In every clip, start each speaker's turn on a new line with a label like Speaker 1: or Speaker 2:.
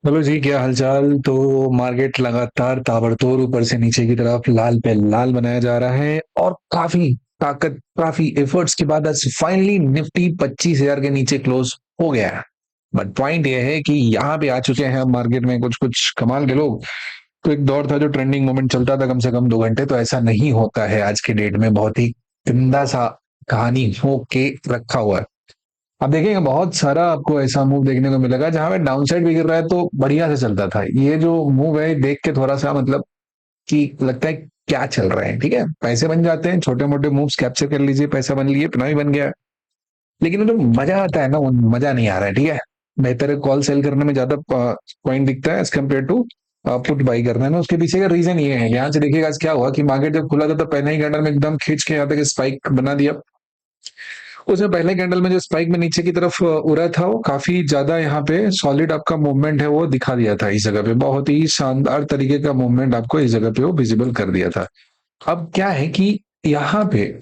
Speaker 1: Hello जी, क्या हालचाल। तो मार्केट लगातार ताबड़तोड़ ऊपर से नीचे की तरफ लाल पे लाल बनाया जा रहा है और काफी ताकत, काफी एफर्ट्स के बाद आज फाइनली निफ्टी 25,000 के नीचे क्लोज हो गया है। बट पॉइंट यह है कि यहाँ पे आ चुके हैं हम मार्केट में कुछ कुछ कमाल के लोग। तो एक दौर था जो ट्रेंडिंग मोमेंट चलता था कम से कम 2 घंटे, तो ऐसा नहीं होता है आज के डेट में। बहुत ही गंदा सा कहानी हो के रखा हुआ है। आप देखेंगे बहुत सारा आपको ऐसा मूव देखने को मिलेगा जहां पे डाउन साइड भी गिर रहा है तो बढ़िया से चलता था। ये जो मूव है देख के थोड़ा सा मतलब कि लगता है क्या चल रहा है। ठीक है, पैसे बन जाते हैं, छोटे मोटे मूव्स कैप्चर कर लीजिए, पैसा बन लिए, इतना ही बन गया। लेकिन वो जो मजा आता है ना, वो मजा नहीं आ रहा है। ठीक है, बेहतर है कॉल सेल करने में ज्यादा पॉइंट दिखता है as compared to put buy करने में। उसके पीछे का रीजन ये है, यहाँ से देखिएगा आज क्या हुआ कि मार्केट जब खुला था तो पहले ही कैंडल में एकदम खींच के यहाँ तक स्पाइक बना दिया। उसमें पहले कैंडल में जो स्पाइक में नीचे की तरफ उड़ा था, वो काफी ज्यादा यहाँ पे सॉलिड आपका मूवमेंट है वो दिखा दिया था। इस जगह पे बहुत ही शानदार तरीके का मूवमेंट आपको इस जगह पे वो विजिबल कर दिया था। अब क्या है कि यहाँ पे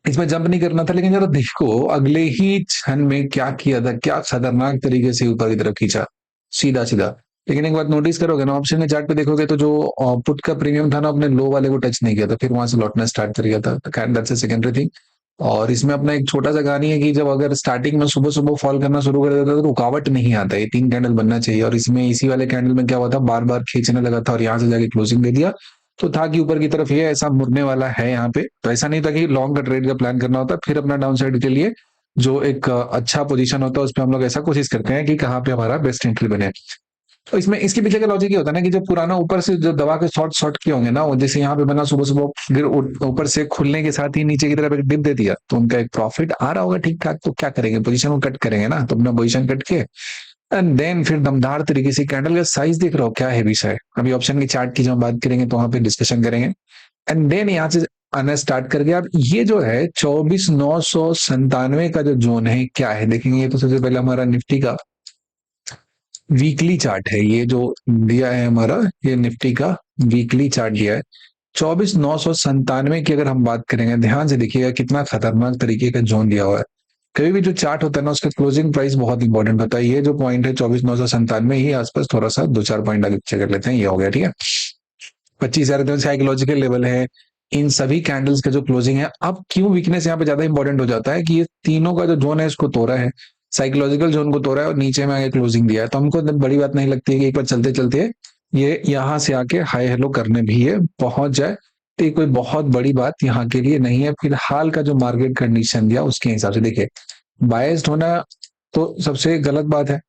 Speaker 1: इसमें जंप नहीं करना था, लेकिन जरा देखो अगले ही क्षण में क्या किया था, क्या खतरनाक तरीके से ऊपर की तरफ खींचा, सीधा सीधा। लेकिन एक बात नोटिस करोगे ना, ऑप्शन के चार्ट पे देखोगे तो जो पुट का प्रीमियम था ना, अपने लो वाले को टच नहीं किया था, फिर वहां से लौटना स्टार्ट कर गया था। That's a secondary thing. और इसमें अपना एक छोटा सा कहानी है कि जब अगर स्टार्टिंग में सुबह सुबह फॉल करना शुरू कर देता है तो रुकावट नहीं आता, ये 3 कैंडल बनना चाहिए। और इसमें इसी वाले कैंडल में क्या हुआ था, बार बार खींचने लगा था और यहाँ से जाके क्लोजिंग दे दिया। तो था कि ऊपर की तरफ ये ऐसा मुड़ने वाला है यहाँ पे। तो ऐसा नहीं था कि लॉन्ग का ट्रेड का प्लान करना होता, फिर अपना डाउन साइड के लिए जो एक अच्छा पोजीशन होता है उस पर हम लोग ऐसा कोशिश करते हैं कि कहाँ पे हमारा बेस्ट एंट्री बने। तो इसमें इसके पीछे का लॉजिक ये होता है ना कि जब पुराना ऊपर से जो दबा के शॉर्ट शॉर्ट किए होंगे ना, वो जैसे यहाँ पे बना सुबह सुबह गिर ऊपर से खुलने के साथ ही नीचे की तरफ एक डिप दे दिया, तो उनका एक प्रॉफिट आ रहा होगा ठीक ठाक। तो क्या करेंगे, पोजीशन को कट करेंगे ना, तो अपना पोजीशन कट के एंड देन फिर दमदार तरीके से कैंडल का साइज देख रहे हो क्या है विषय। अभी ऑप्शन की चार्ट की जब बात करेंगे तो वहां पे डिस्कशन करेंगे। एंड देन यहाँ से आना स्टार्ट कर गया। अब ये जो है 24,997 का जो जोन है क्या है देखेंगे। ये तो सबसे पहले हमारा निफ्टी का वीकली चार्ट है, ये जो दिया है हमारा, ये निफ्टी का वीकली चार्ट दिया है। 24,997 की अगर हम बात करेंगे, ध्यान से देखिएगा कितना खतरनाक तरीके का जोन दिया हुआ है। कभी भी जो चार्ट होता है ना, उसका क्लोजिंग प्राइस बहुत इंपॉर्टेंट होता है। ये जो पॉइंट है 24,997 ही आसपास, थोड़ा सा दो चार पॉइंट आगे पीछे कर लेते हैं, ये हो गया। ठीक है, 25,000 तो साइकोलॉजिकल लेवल है इन सभी कैंडल्स का जो क्लोजिंग है। अब क्यों वीकनेस यहाँ पे ज्यादा इंपॉर्टेंट हो जाता है कि ये तीनों का जो जोन है इसको तोड़ा है, साइकोलॉजिकल जोन को तोड़ा है और नीचे में आगे क्लोजिंग दिया है। तो हमको बड़ी बात नहीं लगती है कि एक बार चलते चलते ये यहाँ से आके हाई हेलो करने भी ये पहुंच जाए। तो ये कोई बहुत बड़ी बात यहाँ के लिए नहीं है। फिलहाल का जो मार्केट कंडीशन दिया उसके हिसाब से देखिए, बायस्ड होना तो सबसे गलत बात है।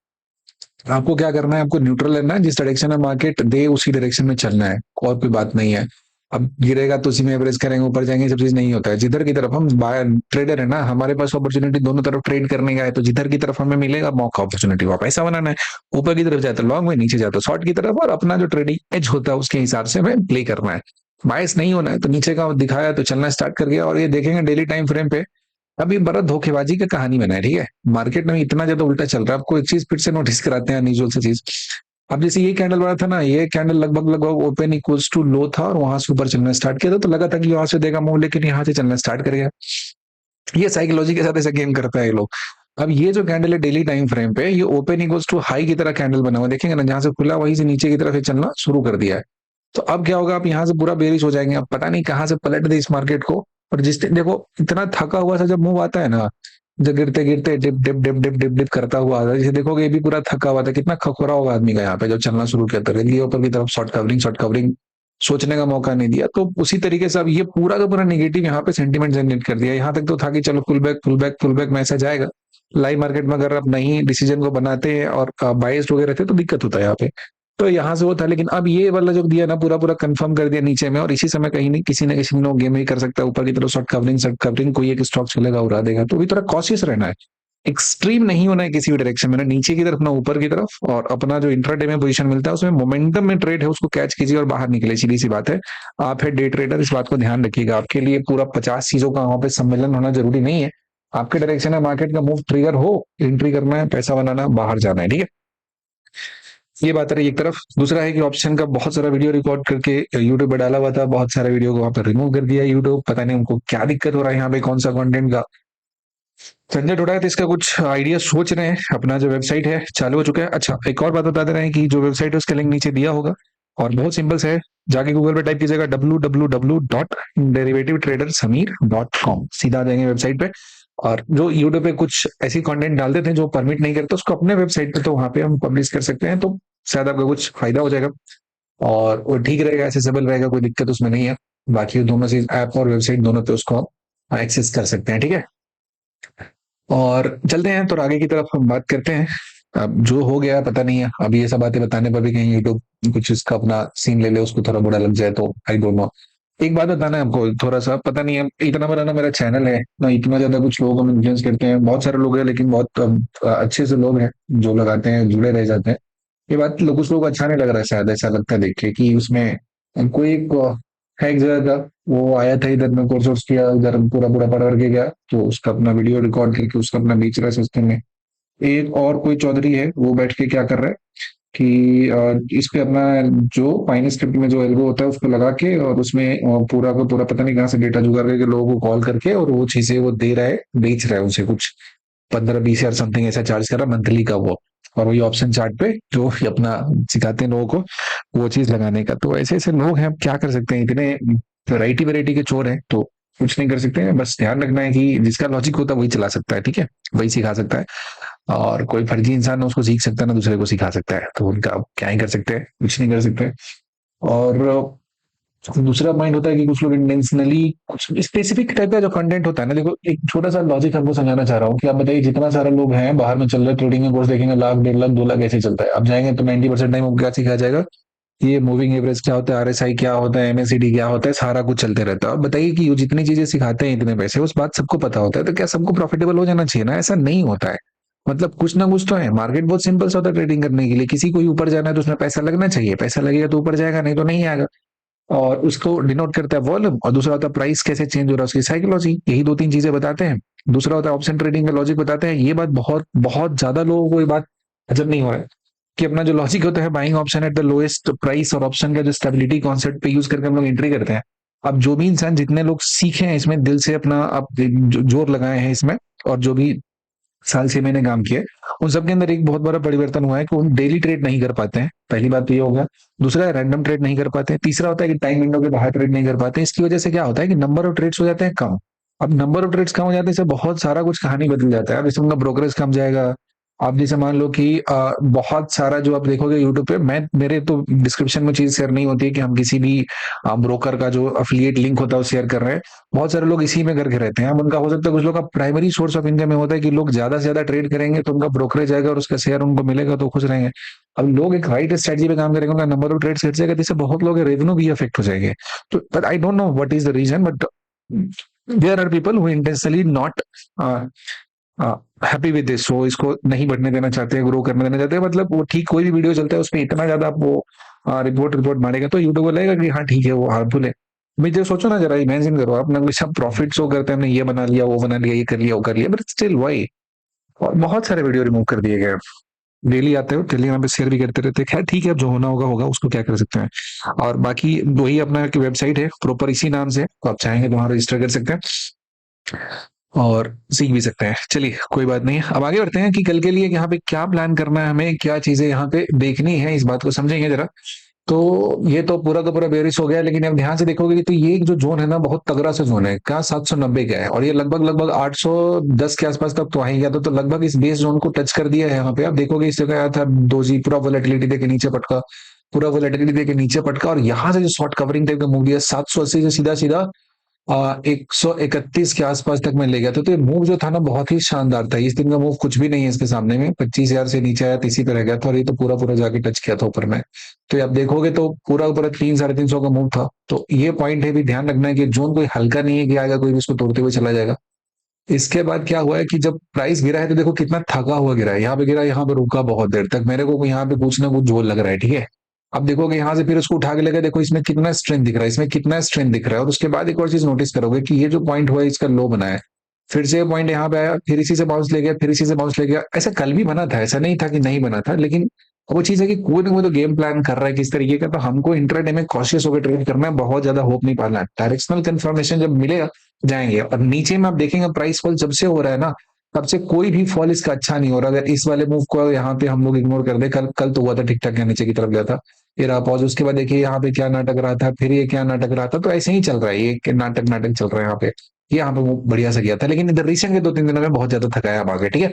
Speaker 1: आपको क्या करना है, आपको न्यूट्रल लेना है, जिस डायरेक्शन में मार्केट दे उसी डायरेक्शन में चलना है, और कोई बात नहीं है। अब गिरेगा तो उसी में एवरेज करेंगे, ऊपर जाएंगे, सब चीज नहीं होता है। जिधर की तरफ हम बायर ट्रेडर है ना, हमारे पास अपॉर्चुनिटी दोनों तरफ ट्रेड करने का है, तो जिधर की तरफ हमें मिलेगा मौका, अपॉर्चुनिटी, वहां पैसा बनाना है। ऊपर की तरफ जाए तो लॉन्ग में, नीचे जाए तो शॉर्ट की तरफ, और अपना जो ट्रेडिंग एज होता है उसके हिसाब से हमें प्ले करना है। बायस नहीं होना है। तो नीचे का दिखाया तो चलना स्टार्ट कर गया, और ये देखेंगे डेली टाइम फ्रेम पे अभी बड़ा धोखेबाजी का कहानी बना है। ठीक है, मार्केट में इतना ज्यादा उल्टा चल रहा है। आपको एक चीज फिर से नोटिस कराते हैं, अनयूजुअल सी चीज। अब जैसे ये कैंडल बना था ना, ये कैंडल लगभग लगभग ओपन इक्वल्स टू लो था और वहां से ऊपर चलना स्टार्ट किया था, तो लगा था कि वहां से देगा मूव, लेकिन यहाँ से चलना स्टार्ट कर गया। ये साइकोलॉजी के साथ ऐसा गेम करता है ये लोग। अब ये जो कैंडल है डेली टाइम फ्रेम पे, ये ओपन इक्वल्स टू हाई की तरह कैंडल बना हुआ देखेंगे ना, जहां से खुला वहीं से नीचे की तरफ ये चलना शुरू कर दिया है। तो अब क्या होगा, आप यहाँ से पूरा बेरिश हो जाएंगे। अब पता नहीं कहाँ से पलट दे इस मार्केट को। और जिस दिन देखो इतना थका हुआ सा जब मूव आता है ना, जब गिरते गिरते dip dip dip dip dip dip करता हुआ आता है, जैसे देखोगे ये भी पूरा थका हुआ था, कितना खखोरा होगा आदमी का यहाँ पे जब चलना शुरू किया था, लिए ऊपर की तरफ शॉर्ट कवरिंग, सोचने का मौका नहीं दिया। तो उसी तरीके से अब ये पूरा का पूरा निगेटिव यहाँ पे सेंटीमेंट जनरेट कर दिया। यहाँ तक तो था कि चलो फुल बैक मैसेज आएगा। लाइव मार्केट में अगर आप नहीं डिसीजन को बनाते हैं और बाइस्ड हो गए रहते तो दिक्कत होता है यहाँ पे। तो यहाँ से वो था, लेकिन अब ये वाला जो दिया ना, पूरा पूरा कंफर्म कर दिया नीचे में, और इसी समय कहीं नहीं किसी न किसी ने गेम ही कर सकता है। ऊपर की तरफ शॉर्ट कवरिंग कोई एक स्टॉक चलेगा उड़ा देगा, तो भी थोड़ा कॉशियस रहना है। एक्सट्रीम नहीं होना है किसी भी डायरेक्शन में, ना नीचे की तरफ ना ऊपर की तरफ। और अपना जो इंट्राडे में पोजीशन मिलता है उसमें मोमेंटम में ट्रेड है, उसको कैच कीजिए और बाहर निकले, सीधी सी बात है। आप है डे ट्रेडर, इस बात को ध्यान रखिएगा। आपके लिए पूरा 50 चीजों का वहां पे सम्मेलन होना जरूरी नहीं है। आपके डायरेक्शन है मार्केट का मूव ट्रिगर हो, एंट्री करना है, पैसा बनाना, बाहर जाना है। ठीक है, ये बात रही एक तरफ। दूसरा है कि ऑप्शन का बहुत सारा वीडियो रिकॉर्ड करके यूट्यूब पे डाला हुआ था, बहुत सारे वीडियो को वहां पे रिमूव कर दिया यूट्यूब। पता नहीं उनको क्या दिक्कत हो रहा है यहाँ पे, कौन सा कंटेंट का। झंझट उठाए तो इसका कुछ आइडिया सोच रहे हैं। अपना जो वेबसाइट है चालू हो चुका है। अच्छा, एक और बात बता दे रहे हैं कि जो वेबसाइट है उसका लिंक नीचे दिया होगा, और बहुत सिंपल से है। जाके गूगल पे टाइप कीजिएगा www.derivative trader samir.com, सीधा आ जाएंगे वेबसाइट पे। और जो यूट्यूब पे कुछ ऐसी कंटेंट डाल देते हैं जो परमिट नहीं करते, उसको अपने वेबसाइट पे तो वहां पे हम पब्लिश कर सकते हैं, तो शायद आपका कुछ फायदा हो जाएगा और वो ठीक रहेगा, एक्सेसिबल रहेगा, कोई दिक्कत उसमें नहीं है। बाकी दोनों से ऐप और वेबसाइट दोनों पे उसको आप एक्सेस कर सकते हैं, ठीक है। और चलते हैं तो आगे की तरफ हम बात करते हैं। अब जो हो गया पता नहीं है, अभी ये सब बातें बताने पर भी कहीं यूट्यूब कुछ इसका अपना सीन ले ले, उसको थोड़ा बुरा लग जाए तो आई डोंट नो। एक बात बताना है आपको, थोड़ा सा पता नहीं है, इतना बड़ा ना मेरा चैनल है ना, इतना ज्यादा कुछ लोगों को इन्फ्लुएंस करते हैं, बहुत सारे लोग हैं लेकिन बहुत अच्छे से लोग हैं जो लगाते हैं, जुड़े रह जाते हैं। ये बात लोग, कुछ लोग को अच्छा नहीं लग रहा है, शायद ऐसा लगता है देख के कि उसमें कोई एक है, एक जगह का वो आया था इधर में, कोर्स वोर्स किया इधर, पूरा पूरा पढ़ करके गया, तो उसका अपना वीडियो रिकॉर्ड करके उसका अपना बेच रहा है सस्ते में। एक और कोई चौधरी है, वो बैठ के क्या कर रहा है कि इस पे अपना जो पाइन स्क्रिप्ट में जो एल्गो होता है उसको लगा के, और उसमें पूरा का पूरा पता नहीं कहाँ से डेटा जुगाड़ करके लोगों को कॉल करके, और वो चीजें वो दे रहा है, बेच रहा है उसे कुछ 15-20 हजार समथिंग ऐसा चार्ज कर रहा है मंथली का वो। और वही ऑप्शन चार्ट पे जो अपना सिखाते हैं लोगों को वो चीज लगाने का। तो ऐसे ऐसे लोग हैं, अब क्या कर सकते हैं, इतने वैरायटी वैरायटी के चोर हैं, तो कुछ नहीं कर सकते हैं। बस ध्यान रखना है कि जिसका लॉजिक होता है वही चला सकता है, ठीक है, वही सिखा सकता है। और कोई फर्जी इंसान ना उसको सीख सकता है ना दूसरे को सिखा सकता है, तो उनका अब क्या ही कर सकते हैं, कुछ नहीं कर सकते। और दूसरा पॉइंट होता है कि कुछ लोग इंटेंशनली कुछ स्पेसिफिक टाइप का जो कंटेंट होता है ना, देखो एक छोटा सा लॉजिक आपको समझाना चाह रहा हूँ कि आप बताइए, जितना सारे लोग हैं बाहर में चल रहे ट्रेडिंग में कोर्स देखेंगे, लाख 1.5 लाख 2 लाख ऐसे चलता है, अब जाएंगे तो 90% टाइम क्या सिखाया जाएगा, ये मूविंग एवरेज क्या होता है, आरएसआई क्या होता है, एमएसीडी क्या होता है, सारा कुछ चलते रहता है। अब बताइए कि ये जितनी चीजें सिखाते हैं इतने पैसे, उस बात सबको पता होता है, तो क्या सबको प्रॉफिटेबल हो जाना चाहिए ना? ऐसा नहीं होता है। मतलब कुछ ना कुछ तो है, मार्केट बहुत सिंपल सा होता है ट्रेडिंग करने के लिए, किसी को ऊपर जाना है तो उसमें पैसा लगना चाहिए, पैसा लगेगा तो ऊपर जाएगा, नहीं तो नहीं आएगा। और उसको डिनोट करता है वॉल्यूम, और दूसरा होता है प्राइस कैसे चेंज हो रहा है उसकी साइकोलॉजी, यही दो तीन चीजें बताते हैं। दूसरा होता है ऑप्शन ट्रेडिंग का लॉजिक बताते हैं। ये बात बहुत बहुत ज्यादा लोगों को ये बात हजम नहीं हो रहा है कि अपना जो लॉजिक होता है buying option at the lowest price, और ऑप्शन का जो स्टेबिलिटी कॉन्सेप्ट पे यूज करके हम लोग एंट्री करते हैं। अब जो भी इंसान, जितने लोग सीखे हैं इसमें दिल से अपना आप जोर लगाए हैं इसमें, और जो भी साल 6 महीने काम किए, उन सबके अंदर एक बहुत बड़ा परिवर्तन हुआ है कि उन डेली ट्रेड नहीं कर पाते हैं, पहली बात तो ये हो गया। दूसरा है रैंडम ट्रेड नहीं कर पाते हैं। तीसरा होता है कि टाइम विंडो के बाहर ट्रेड नहीं कर पाते हैं। इसकी वजह से क्या होता है कि नंबर ऑफ ट्रेड्स हो जाते हैं कम। अब नंबर ऑफ ट्रेड्स कम हो जाते हैं, इससे बहुत सारा कुछ कहानी बदल जाता है। अब इसमें उनका ब्रोकरेज कम जाएगा। आप जैसे मान लो कि बहुत सारा जो आप देखोगे यूट्यूब पे, मैं मेरे तो डिस्क्रिप्शन में चीज शेयर नहीं होती है कि हम किसी भी ब्रोकर का जो अफिलिएट लिंक होता है वो शेयर कर रहे हैं। बहुत सारे लोग इसी में करके रहते हैं। अब उनका हो सकता है कुछ लोग का प्राइमरी सोर्स ऑफ इनकम में होता है कि लोग ज्यादा से ज्यादा ट्रेड करेंगे तो उनका ब्रोकरेज आएगा और उसका शेयर उनको मिलेगा तो खुश रहेंगे। अब लोग एक राइट स्ट्रेटजी पे काम करेंगे, उनका नंबर ऑफ ट्रेड्स घट जाएगा, जिससे बहुत लोग रेवेन्यू भी अफेक्ट हो जाएंगे। तो but I don't know what is the reason, but there are people who intentionally not happy with this, so इसको नहीं बढ़ने देना चाहते हैं, ग्रो करने देना चाहते हैं। मतलब वो ठीक, कोई भी वीडियो चलता है उसमें इतना ज्यादा आप वो रिपोर्ट रिपोर्ट मारेगा तो यूट्यूब को लगेगा कि हाँ ठीक है वो हार्मफुल है। भाई जो सोचो ना, जरा इमेजिन करो, आप ना सब प्रॉफिट शो करते हैं, हमने ये बना लिया वो बना लिया ये कर लिया वो कर लिया, बट स्टिल वाई। और बहुत सारे वीडियो रिमूव कर दिए गए। डेली आते हो टेलीग्राम पे शेयर भी करते रहते हैं। खैर ठीक है, अब जो होना होगा होगा, उसको क्या कर सकते हैं। और बाकी वही अपना की वेबसाइट है प्रॉपर इसी नाम से, तो आप चाहेंगे तो वहां रजिस्टर कर सकते हैं और सीख भी सकते हैं। चलिए कोई बात नहीं, अब आगे बढ़ते हैं कि कल के लिए यहाँ पे क्या प्लान करना है, हमें क्या चीजें यहाँ पे देखनी है, इस बात को समझेंगे जरा। तो ये तो पूरा का पूरा बेरिस हो गया, लेकिन अब ध्यान से देखोगे कि तो ये जो जोन है ना बहुत तगड़ा सा जोन है, क्या 790 का है, और ये लगभग लगभग 810 के आसपास तक तो आ ही गया था, तो लगभग इस बेस जोन को टच कर दिया है। यहाँ पे आप देखोगे इस जगह आया था दोजी, पूरा वोलेटिलिटी देके नीचे पटका, पूरा वोलेटिलिटी देके नीचे पटका, और यहाँ से जो शॉर्ट कवरिंग टाइप का मूव दिया 780 से सीधा सीधा 131 के आसपास तक मैं ले गया था। तो ये मूव जो था ना बहुत ही शानदार था। इस दिन का मूव कुछ भी नहीं है इसके सामने में, 25 हजार से नीचे आया तो इसी पे रह गया था, और ये तो पूरा पूरा जाके टच किया था ऊपर में। तो ये आप देखोगे तो पूरा पूरा 300-350 का मूव था। तो ये पॉइंट है भी, ध्यान रखना है कि जोन कोई हल्का नहीं है कि आएगा कोई भी इसको तोड़ते हुए चला जाएगा। इसके बाद क्या हुआ है कि जब प्राइस गिरा है तो देखो कितना थका हुआ गिरा है, यहाँ पे गिरा, यहाँ पे रुका बहुत देर तक, मेरे को यहाँ पे कुछ ना कुछ जोर लग रहा है, ठीक है। अब देखोगे यहाँ से फिर उसको उठा के लगा, देखो इसमें कितना स्ट्रेंथ दिख रहा है, इसमें कितना स्ट्रेंथ दिख रहा है। और उसके बाद एक और चीज नोटिस करोगे कि ये जो पॉइंट हुआ है इसका लो बना है, फिर से पॉइंट यहाँ पे आया, फिर इसी से बाउंस ले गया, फिर इसी से बाउंस ले गया। ऐसा कल भी बना था, ऐसा नहीं था कि नहीं बना था, लेकिन वो चीज है कि कोई ना कोई तो गेम प्लान कर रहा है किस तरीके का, तो हमको इंट्राडे में कॉशियस होकर ट्रेड करना है, बहुत ज्यादा होप नहीं पालना है। डायरेक्शनल कंफर्मेशन जब मिलेगा जाएंगे। और नीचे में आप देखेंगे प्राइस फॉल जब से हो रहा है ना, तब से कोई भी फॉल इसका अच्छा नहीं हो रहा। अगर इस वाले मूव को यहाँ पे हम लोग इग्नोर कर दे, कल कल तो हुआ था ठीक ठाक, यहाँ नीचे की तरफ गया था, ये रहा पॉज। उसके बाद देखिए यहाँ पे क्या नाटक रहा था, फिर ये क्या नाटक रहा था। तो ऐसे ही चल रहा है, ये नाटक नाटक चल रहा है यहाँ पे। ये यहाँ पे मूव बढ़िया से गया था, लेकिन इधर रिसेंट के 2-3 दिनों में बहुत ज्यादा थकाया भागे, ठीक है।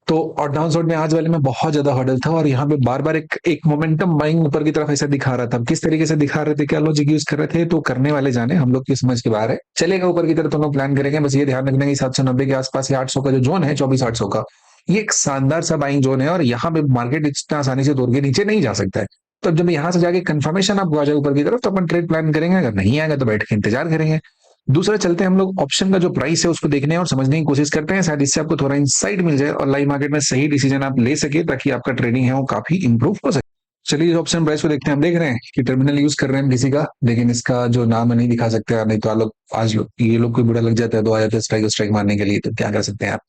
Speaker 1: तो और डाउन साइड में आज वाले में बहुत ज्यादा हर्डल था, और यहाँ पे बार बार एक एक मोमेंटम बाइंग ऊपर की तरफ ऐसा दिखा रहा था। किस तरीके से दिखा रहे थे, क्या लॉजिक यूज कर रहे थे, तो करने वाले जाने, हम लोग की समझ के बाहर है। चलेगा ऊपर की तरफ तो हम लोग प्लान करेंगे। बस ये ध्यान रखना कि 790 के आसपास या 800 का जो जोन है, 24-800 का, ये एक शानदार सा बाइंग जोन है, और यहाँ पे मार्केट इतना आसानी से तोड़ के नीचे नहीं जा सकता है। तो जब यहाँ से जाके कंफर्मेशन आपको आ जाए ऊपर की तरफ, तो अपन ट्रेड प्लान करेंगे। अगर नहीं आएगा तो बैठ के इंतजार करेंगे। दूसरा चलते हैं हम लोग ऑप्शन का जो प्राइस है उसको देखने और समझने की कोशिश करते हैं, शायद इससे आपको थोड़ा इंसाइट मिल जाए और लाइव मार्केट में सही डिसीजन आप ले सके, ताकि आपका ट्रेडिंग है वो काफी इंप्रूव हो सके। चलिए इस ऑप्शन प्राइस को देखते हैं। हम देख रहे हैं कि टर्मिनल यूज कर रहे हैं हम किसी का, लेकिन इसका जो नाम है नहीं दिखा सकते, नहीं तो आप लोग आज लोग ये लोग कोई बुरा लग जाता है तो आ जाते हैं स्ट्राइक स्ट्राइक मारने के लिए। तो क्या कर सकते हैं आप,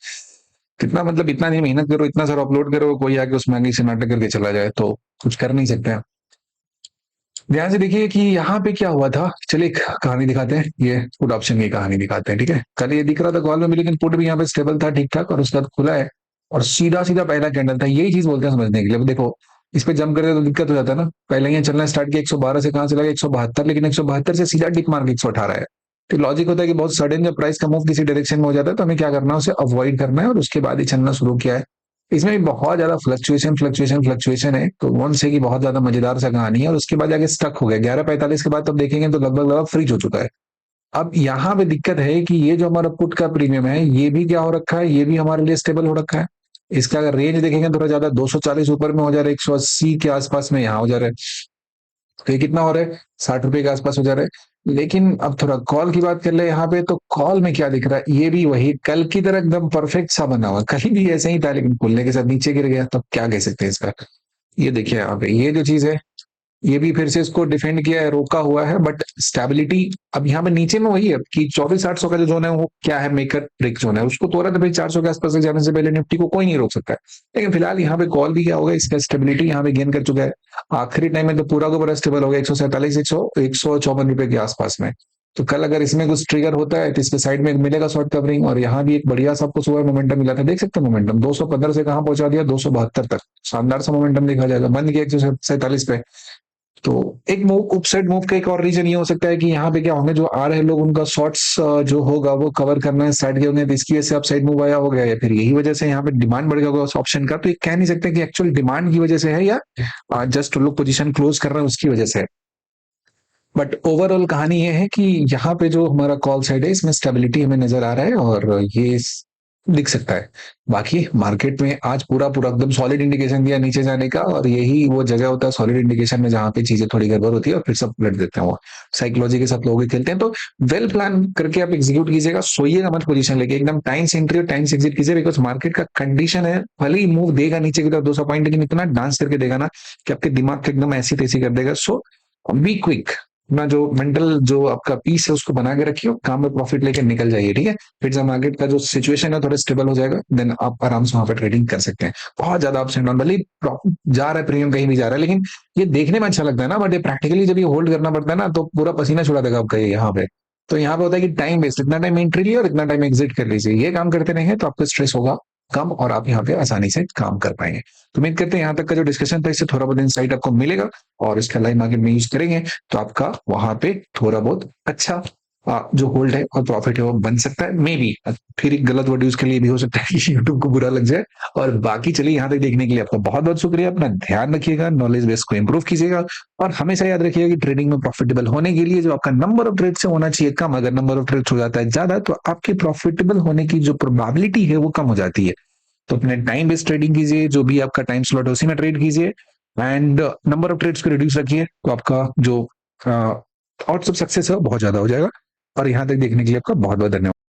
Speaker 1: कितना मतलब इतना नहीं मेहनत करो, इतना सारा अपलोड करो, कोई आके उसमें आगे से नाटक करके चला जाए तो कुछ कर नहीं सकते हैं। ध्यान से देखिए कि यहाँ पे क्या हुआ था। चलिए एक कहानी दिखाते हैं, ये पुट ऑप्शन की कहानी दिखाते हैं, ठीक है। कल ये दिख रहा था कॉल में भी, लेकिन पुट भी यहाँ पे स्टेबल था ठीक ठाक, और उसके बाद खुला है और सीधा सीधा पहला कैंडल था। यही चीज बोलते हैं समझने के लिए। अब देखो इस पे जंप करते तो दिक्कत हो जाता है ना। पहले यहाँ चलना स्टार्ट किया 112 से, कहाँ चला गया 172, लेकिन 172 से सीधा डिप मार के 118 है। तो लॉजिक होता है कि बहुत सडन जब प्राइस का मूव किसी डायरेक्शन में हो जाता है तो हमें क्या करना है, उसे अवॉइड करना है, और उसके बाद ही चलना शुरू किया है। इसमें भी बहुत ज्यादा फ्लक्चुएशन फ्लक्चुएशन फ्लक्चुएशन है, तो वन से की बहुत ज्यादा मजेदार सा कहानी है। और उसके बाद जाके स्टक हो गया 11:45 के बाद, तब देखेंगे तो लगभग लगभग फ्रीज हो चुका है। अब यहाँ पे दिक्कत है कि ये जो हमारा पुट का प्रीमियम है, ये भी क्या हो रखा है, ये भी हमारे लिए स्टेबल हो रखा है। इसका अगर रेंज देखेंगे थोड़ा ज्यादा, 240 ऊपर में हो जा रहा है, 180 के आसपास में यहाँ हो जा रहा है। तो ये कितना हो रहा है, 60 रुपए के आसपास हो जा रहा है। लेकिन अब थोड़ा कॉल की बात कर ले यहाँ पे, तो कॉल में क्या दिख रहा है, ये भी वही कल की तरह एकदम परफेक्ट सा बना हुआ। कल भी ऐसे ही था, लेकिन खुलने के साथ नीचे गिर गया। तो क्या कह सकते हैं इसका। ये देखिए यहाँ पे ये जो चीज है, ये भी फिर से इसको डिफेंड किया है, रोका हुआ है, बट स्टेबिलिटी अब यहाँ पे नीचे में वही है कि 24-800 का जो जोन है वो क्या है, मेकर ब्रेक जोन है। उसको तोड़ा तो भाई 400 के आसपास से जाने से पहले निफ्टी को कोई नहीं रोक सकता है। लेकिन फिलहाल यहाँ पे कॉल भी क्या होगा, इसका स्टेबिलिटी यहाँ पे गेन कर चुका है। आखिरी टाइम में तो पूरा का पूरा स्टेबल हो गया 147 154 रुपए के आसपास में। तो कल अगर इसमें कुछ ट्रिगर होता है तो इसके साइड में एक मिलेगा शॉर्ट कवरिंग, और यहाँ भी एक बढ़िया सा आपको सुबह मोमेंटम मिला था, देख सकते हैं मोमेंटम 215 से कहाँ पहुंचा दिया, 272 तक। शानदार सा मोमेंटम देखा जाएगा, बंद किया 147 पे। तो एक मूव अपसाइड मूव का एक और रीजन ये हो सकता है कि यहाँ पे क्या होंगे, जो आ रहे लोग उनका शॉर्ट्स जो होगा वो कवर करना है साइड के होंगे, तो इसकी वजह से अपसाइड मूव आया हो गया, या फिर यही वजह से यहाँ पे डिमांड बढ़ गया होगा उस ऑप्शन का। तो ये कह नहीं सकते कि एक्चुअल डिमांड की वजह से है, या जस्ट लोग पोजीशन क्लोज कर रहे हैं उसकी वजह से है। बट ओवरऑल कहानी ये है कि यहाँ पे जो हमारा कॉल साइड है, इसमें स्टेबिलिटी हमें नजर आ रहा है, और ये दिख सकता है। बाकी मार्केट में आज पूरा पूरा एकदम सॉलिड इंडिकेशन दिया नीचे जाने का, और यही वो जगह होता है सॉलिड इंडिकेशन में जहां पे चीजें थोड़ी गड़बड़ होती है और फिर सब पलट देते हैं। वो साइकोलॉजी के साथ लोग भी खेलते हैं। तो वेल प्लान करके आप एग्जीक्यूट कीजिएगा, सोइएगा मत पोजीशन लेके, एकदम टाइम से एंट्री और टाइम से एग्जिट कीजिए। बिकॉज मार्केट का कंडीशन है, भले ही मूव देगा नीचे की तरफ 200 पॉइंट, लेकिन इतना डांस करके देगा ना कि आपके दिमाग को एकदम ऐसी तैसी कर देगा। सो बी क्विक, अपना जो मेंटल जो आपका पीस है उसको बना के रखिए, काम में प्रॉफिट लेके निकल जाइए, ठीक है। फिर जब मार्केट का जो सिचुएशन है थोड़ा स्टेबल हो जाएगा, देन आप आराम से वहां पे ट्रेडिंग कर सकते हैं। बहुत ज्यादा अप्स एंड डाउन, भले प्रॉफिट जा रहा है, प्रीमियम कहीं भी जा रहा है, लेकिन ये देखने में अच्छा लगता है ना, बट ये प्रैक्टिकली जब ये होल्ड करना पड़ता है ना, तो पूरा पसीना छुड़ा देगा आपका ये यहाँ पे। तो यहाँ पे होता है कि टाइम वेस्ट, इतना टाइम एंट्री लिया और इतना टाइम एग्जिट कर लीजिए, ये काम करते रहेंगे तो आपको स्ट्रेस होगा कम, और आप यहाँ पे आसानी से काम कर पाएंगे। तो उम्मीद करते हैं यहाँ तक का जो डिस्कशन था इससे थोड़ा बहुत इंसाइट आपको मिलेगा, और इसका लाइव मार्केट में यूज करेंगे तो आपका वहां पे थोड़ा बहुत अच्छा जो होल्ड है और प्रॉफिट है वो बन सकता है। मे बी फिर एक गलत वर्ड यूज के लिए भी हो सकता है कि यूट्यूब को बुरा लग जाए। और बाकी चलिए यहाँ तक देखने के लिए आपका बहुत बहुत शुक्रिया। अपना ध्यान रखिएगा, नॉलेज बेस को इंप्रूव कीजिएगा, और हमेशा याद रखिएगा कि ट्रेडिंग में प्रॉफिटेबल होने के लिए जो आपका नंबर ऑफ ट्रेड से होना चाहिए कम, अगर नंबर ऑफ ट्रेड हो जाता है ज्यादा, तो आपके प्रॉफिटेबल होने की जो प्रोबेबिलिटी है वो कम हो जाती है। तो अपने टाइम बेस्ड ट्रेडिंग कीजिए, जो भी आपका टाइम स्लॉट है उसी में ट्रेड कीजिए, एंड नंबर ऑफ ट्रेड्स को रिड्यूस रखिए, तो आपका जो ऑड्स ऑफ सक्सेस है वो बहुत ज्यादा हो जाएगा। और यहाँ तक देखने के लिए आपका बहुत बहुत धन्यवाद।